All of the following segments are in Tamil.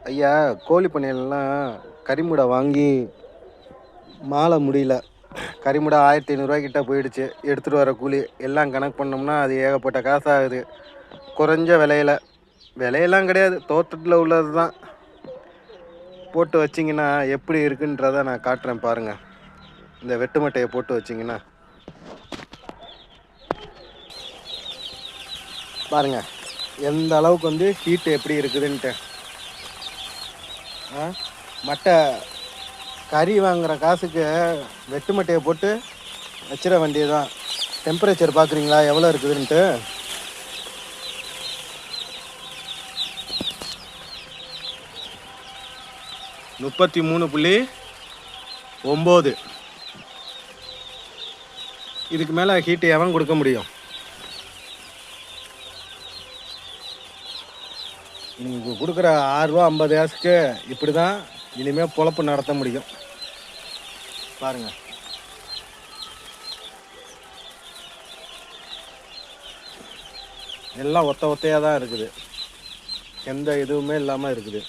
ஐயா, கோழி பண்ணையிலலாம் கறிமுடை வாங்கி மாலை முடியல. கறிமுடை ரூ. 1500 கிட்ட போயிடுச்சு. எடுத்துகிட்டு வர கூலி எல்லாம் கணக்கு பண்ணோம்னா அது ஏகப்பட்ட காசு ஆகுது. குறைஞ்ச விலையில விலையெல்லாம் கிடையாது, தோட்டத்தில் உள்ளது தான் போட்டு வச்சிங்கன்னா எப்படி இருக்குன்றதை நான் காட்டுறேன் பாருங்கள். இந்த வெட்டு மட்டையை போட்டு வச்சிங்கன்னா பாருங்கள் எந்த அளவுக்கு வந்து ஹீட்டு எப்படி இருக்குதுன்ட்டு. மட்டை கறி வாங்குகிற காசுக்கு வெட்டு மட்டையை போட்டு வச்சிட வேண்டியதுதான். டெம்பரேச்சர் பார்க்குறீங்களா எவ்வளோ இருக்குதுன்ட்டு. (33.9). இதுக்கு மேலே ஹீட்டு எவன் கொடுக்க முடியும்? நீங்கள் கொடுக்குற $6.50 இப்படி தான் இனிமேல் பொழப்பு நடத்த முடியும். பாருங்கள், எல்லாம் ஒத்தையாக தான் இருக்குது, எந்த இதுவுமே இல்லாமல் இருக்குது.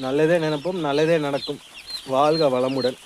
நல்லதே நினைப்போம், நல்லதே நடக்கும். வாழ்க வளமுடன்.